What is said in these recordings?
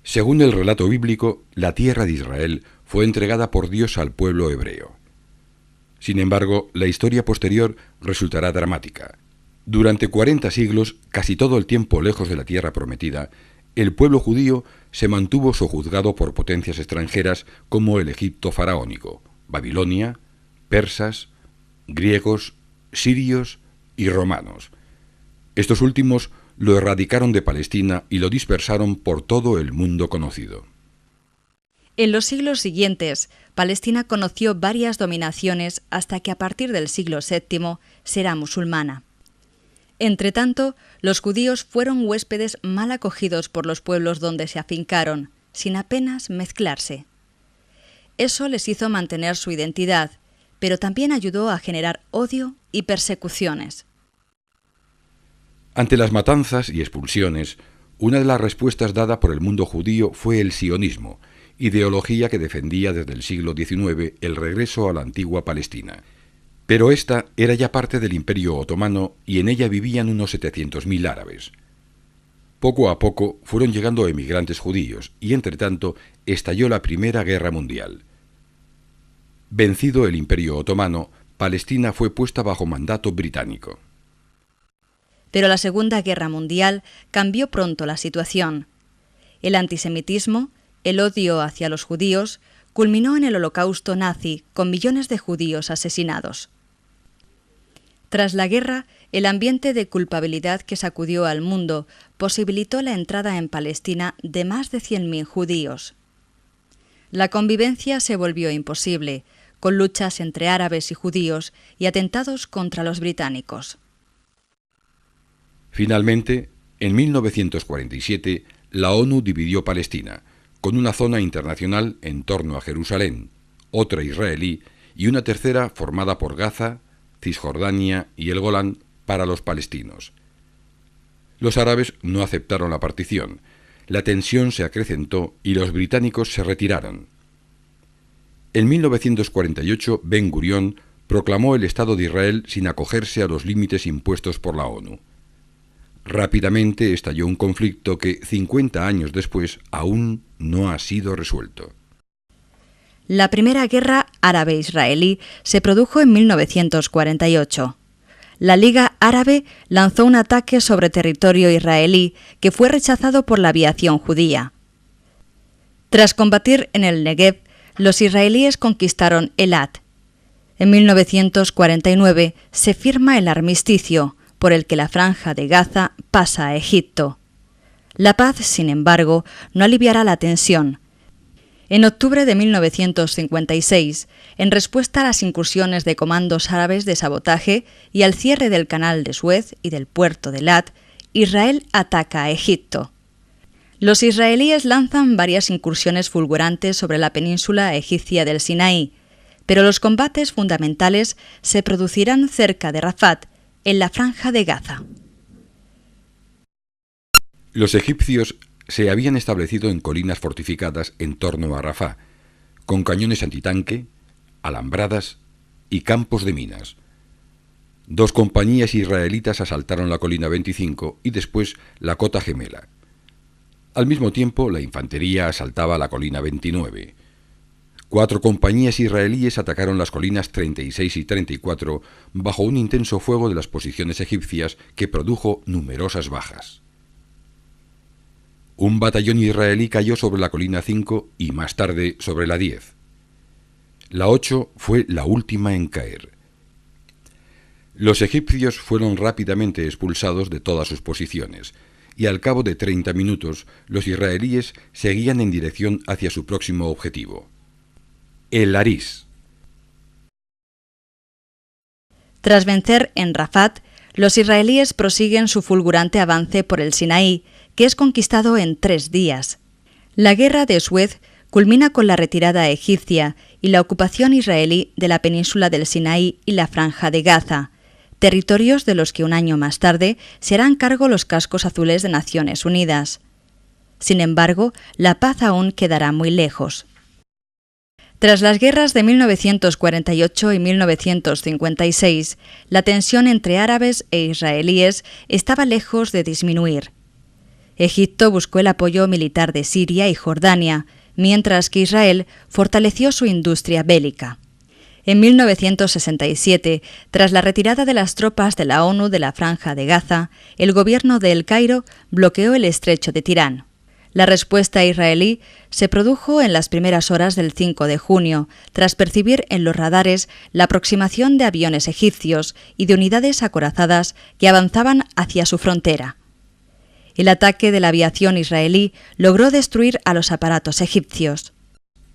Según el relato bíblico, la tierra de Israel fue entregada por Dios al pueblo hebreo. Sin embargo, la historia posterior resultará dramática. Durante 40 siglos, casi todo el tiempo lejos de la tierra prometida, el pueblo judío se mantuvo sojuzgado por potencias extranjeras como el Egipto faraónico, Babilonia, persas, griegos, sirios y romanos. Estos últimos lo erradicaron de Palestina y lo dispersaron por todo el mundo conocido. En los siglos siguientes, Palestina conoció varias dominaciones hasta que a partir del siglo VII será musulmana. Entretanto, los judíos fueron huéspedes mal acogidos por los pueblos donde se afincaron, sin apenas mezclarse. Eso les hizo mantener su identidad, pero también ayudó a generar odio y persecuciones. Ante las matanzas y expulsiones, una de las respuestas dada por el mundo judío fue el sionismo, ideología que defendía desde el siglo XIX el regreso a la antigua Palestina. Pero esta era ya parte del Imperio Otomano y en ella vivían unos 700.000 árabes. Poco a poco fueron llegando emigrantes judíos y, entretanto, estalló la Primera Guerra Mundial. Vencido el Imperio Otomano, Palestina fue puesta bajo mandato británico. Pero la Segunda Guerra Mundial cambió pronto la situación. El antisemitismo, el odio hacia los judíos, culminó en el Holocausto nazi con millones de judíos asesinados. Tras la guerra, el ambiente de culpabilidad que sacudió al mundo posibilitó la entrada en Palestina de más de 100.000 judíos. La convivencia se volvió imposible, con luchas entre árabes y judíos y atentados contra los británicos. Finalmente, en 1947, la ONU dividió Palestina, con una zona internacional en torno a Jerusalén, otra israelí y una tercera formada por Gaza, Cisjordania y el Golán para los palestinos. Los árabes no aceptaron la partición, la tensión se acrecentó y los británicos se retiraron. En 1948, Ben Gurión proclamó el Estado de Israel sin acogerse a los límites impuestos por la ONU. Rápidamente estalló un conflicto que, 50 años después, aún no ha sido resuelto. La primera guerra árabe-israelí se produjo en 1948. La Liga Árabe lanzó un ataque sobre territorio israelí que fue rechazado por la aviación judía. Tras combatir en el Negev, los israelíes conquistaron Elat. En 1949 se firma el armisticio, por el que la Franja de Gaza pasa a Egipto. La paz, sin embargo, no aliviará la tensión. En octubre de 1956, en respuesta a las incursiones de comandos árabes de sabotaje y al cierre del canal de Suez y del puerto de Elat, Israel ataca a Egipto. Los israelíes lanzan varias incursiones fulgurantes sobre la península egipcia del Sinaí, pero los combates fundamentales se producirán cerca de Rafat, en la Franja de Gaza. Los egipcios se habían establecido en colinas fortificadas en torno a Rafah, con cañones antitanque, alambradas y campos de minas. 2 compañías israelitas asaltaron la colina 25 y después la cota gemela. Al mismo tiempo, la infantería asaltaba la colina 29. 4 compañías israelíes atacaron las colinas 36 y 34 bajo un intenso fuego de las posiciones egipcias que produjo numerosas bajas. Un batallón israelí cayó sobre la colina 5 y más tarde sobre la 10. La 8 fue la última en caer. Los egipcios fueron rápidamente expulsados de todas sus posiciones y al cabo de 30 minutos los israelíes seguían en dirección hacia su próximo objetivo, el Laris. Tras vencer en Rafat, los israelíes prosiguen su fulgurante avance por el Sinaí, que es conquistado en 3 días. La guerra de Suez culmina con la retirada egipcia y la ocupación israelí de la península del Sinaí y la Franja de Gaza, territorios de los que un año más tarde se harán cargo los cascos azules de Naciones Unidas. Sin embargo, la paz aún quedará muy lejos. Tras las guerras de 1948 y 1956, la tensión entre árabes e israelíes estaba lejos de disminuir. Egipto buscó el apoyo militar de Siria y Jordania, mientras que Israel fortaleció su industria bélica. En 1967, tras la retirada de las tropas de la ONU de la Franja de Gaza, el gobierno de El Cairo bloqueó el estrecho de Tirán. La respuesta israelí se produjo en las primeras horas del 5 de junio, tras percibir en los radares la aproximación de aviones egipcios y de unidades acorazadas que avanzaban hacia su frontera. El ataque de la aviación israelí logró destruir a los aparatos egipcios.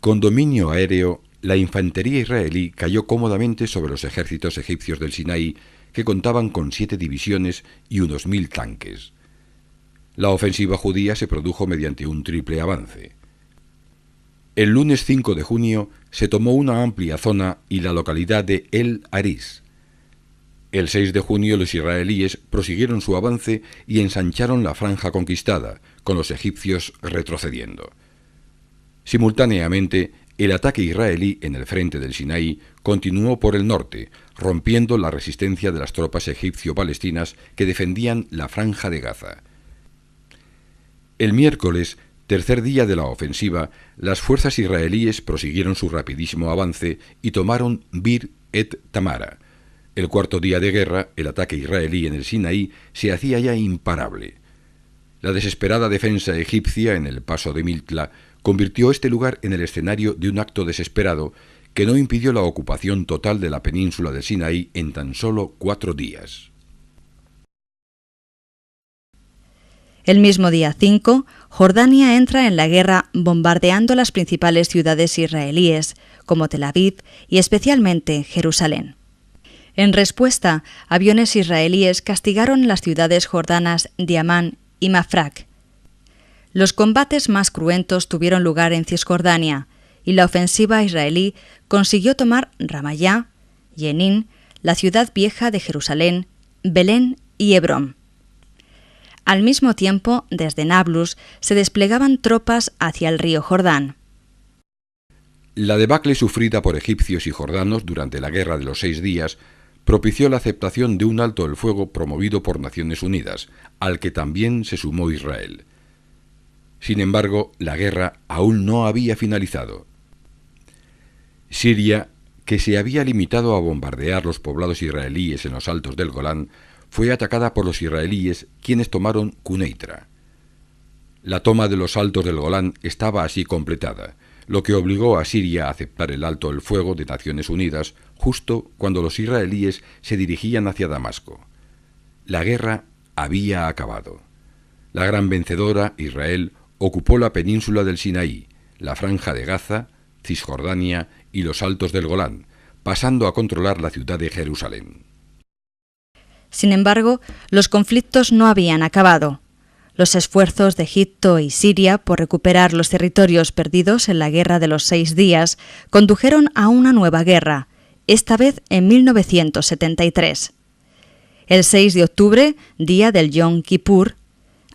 Con dominio aéreo, la infantería israelí cayó cómodamente sobre los ejércitos egipcios del Sinaí, que contaban con 7 divisiones y unos 1000 tanques. La ofensiva judía se produjo mediante un triple avance. El lunes 5 de junio se tomó una amplia zona y la localidad de El Arish. El 6 de junio los israelíes prosiguieron su avance y ensancharon la franja conquistada, con los egipcios retrocediendo. Simultáneamente, el ataque israelí en el frente del Sinaí continuó por el norte, rompiendo la resistencia de las tropas egipcio-palestinas que defendían la Franja de Gaza. El miércoles, tercer día de la ofensiva, las fuerzas israelíes prosiguieron su rapidísimo avance y tomaron Bir et Tamara. El cuarto día de guerra, el ataque israelí en el Sinaí se hacía ya imparable. La desesperada defensa egipcia en el paso de Miltla convirtió este lugar en el escenario de un acto desesperado que no impidió la ocupación total de la península del Sinaí en tan solo 4 días. El mismo día 5, Jordania entra en la guerra bombardeando las principales ciudades israelíes, como Tel Aviv y especialmente Jerusalén. En respuesta, aviones israelíes castigaron las ciudades jordanas de Amán y Mafraq. Los combates más cruentos tuvieron lugar en Cisjordania, y la ofensiva israelí consiguió tomar Ramallah, Jenin, la ciudad vieja de Jerusalén, Belén y Hebrón. Al mismo tiempo, desde Nablus se desplegaban tropas hacia el río Jordán. La debacle sufrida por egipcios y jordanos durante la Guerra de los 6 días propició la aceptación de un alto el fuego promovido por Naciones Unidas, al que también se sumó Israel. Sin embargo, la guerra aún no había finalizado. Siria, que se había limitado a bombardear los poblados israelíes en los altos del Golán, fue atacada por los israelíes, quienes tomaron Quneitra. La toma de los altos del Golán estaba así completada, lo que obligó a Siria a aceptar el alto el fuego de Naciones Unidas justo cuando los israelíes se dirigían hacia Damasco. La guerra había acabado. La gran vencedora, Israel, ocupó la península del Sinaí, la Franja de Gaza, Cisjordania y los altos del Golán, pasando a controlar la ciudad de Jerusalén. Sin embargo, los conflictos no habían acabado. Los esfuerzos de Egipto y Siria por recuperar los territorios perdidos en la Guerra de los 6 días condujeron a una nueva guerra, esta vez en 1973. El 6 de octubre, día del Yom Kippur,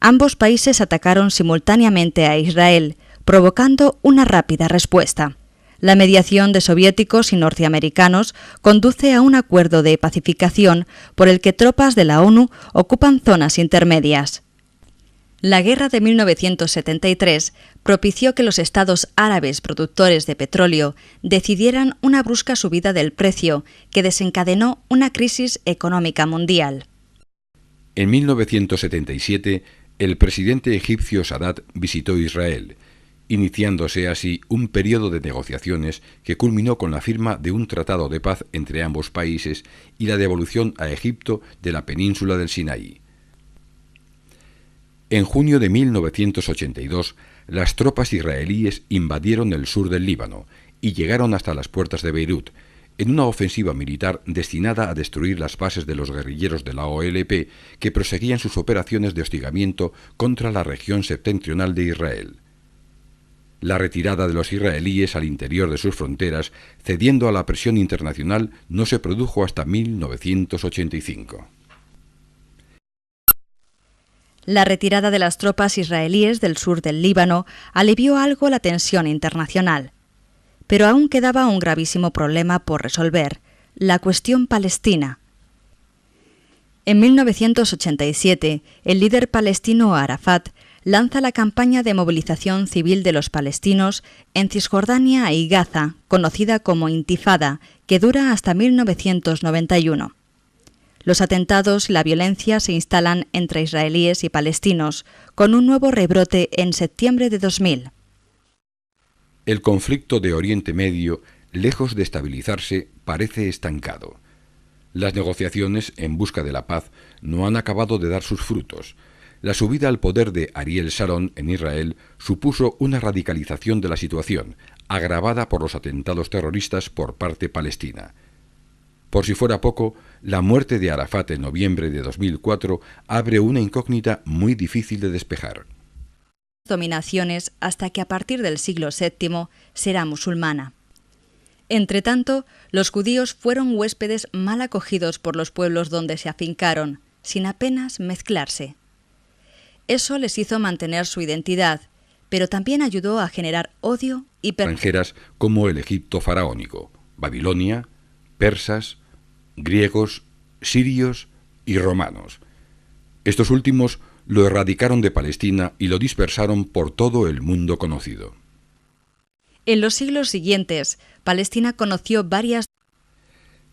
ambos países atacaron simultáneamente a Israel, provocando una rápida respuesta. La mediación de soviéticos y norteamericanos conduce a un acuerdo de pacificación por el que tropas de la ONU ocupan zonas intermedias. La guerra de 1973 propició que los estados árabes productores de petróleo decidieran una brusca subida del precio que desencadenó una crisis económica mundial. En 1977, el presidente egipcio Sadat visitó Israel, iniciándose así un periodo de negociaciones que culminó con la firma de un tratado de paz entre ambos países y la devolución a Egipto de la península del Sinaí. En junio de 1982, las tropas israelíes invadieron el sur del Líbano y llegaron hasta las puertas de Beirut, en una ofensiva militar destinada a destruir las bases de los guerrilleros de la OLP que proseguían sus operaciones de hostigamiento contra la región septentrional de Israel. La retirada de los israelíes al interior de sus fronteras, cediendo a la presión internacional, no se produjo hasta 1985. La retirada de las tropas israelíes del sur del Líbano alivió algo la tensión internacional. Pero aún quedaba un gravísimo problema por resolver, la cuestión palestina. En 1987, el líder palestino Arafat lanza la campaña de movilización civil de los palestinos en Cisjordania y Gaza, conocida como Intifada, que dura hasta 1991. Los atentados y la violencia se instalan entre israelíes y palestinos, con un nuevo rebrote en septiembre de 2000. El conflicto de Oriente Medio, lejos de estabilizarse, parece estancado. Las negociaciones en busca de la paz no han acabado de dar sus frutos. La subida al poder de Ariel Sharon en Israel supuso una radicalización de la situación, agravada por los atentados terroristas por parte palestina. Por si fuera poco, la muerte de Arafat en noviembre de 2004 abre una incógnita muy difícil de despejar. Dominaciones hasta que a partir del siglo VII será musulmana. Entretanto, los judíos fueron huéspedes mal acogidos por los pueblos donde se afincaron, sin apenas mezclarse. Eso les hizo mantener su identidad, pero también ayudó a generar odio y extranjeras como el Egipto faraónico, Babilonia, persas, griegos, sirios y romanos. Estos últimos lo erradicaron de Palestina y lo dispersaron por todo el mundo conocido. En los siglos siguientes, Palestina conoció varias.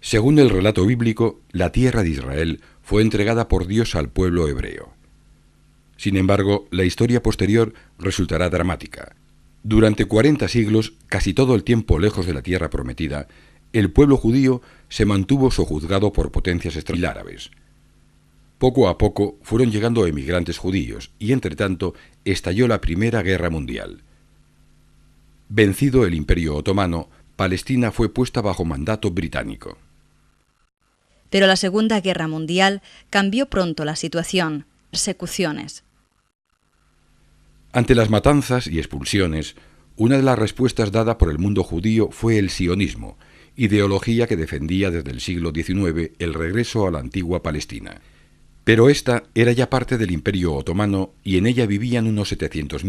Según el relato bíblico, la tierra de Israel fue entregada por Dios al pueblo hebreo. Sin embargo, la historia posterior resultará dramática. Durante 40 siglos, casi todo el tiempo lejos de la tierra prometida, el pueblo judío se mantuvo sojuzgado por potencias extranjeras árabes. Poco a poco fueron llegando emigrantes judíos y, entretanto, estalló la Primera Guerra Mundial. Vencido el Imperio Otomano, Palestina fue puesta bajo mandato británico. Pero la Segunda Guerra Mundial cambió pronto la situación. Persecuciones. Ante las matanzas y expulsiones, una de las respuestas dada por el mundo judío fue el sionismo, ideología que defendía desde el siglo XIX el regreso a la antigua Palestina. Pero esta era ya parte del Imperio Otomano y en ella vivían unos 700.000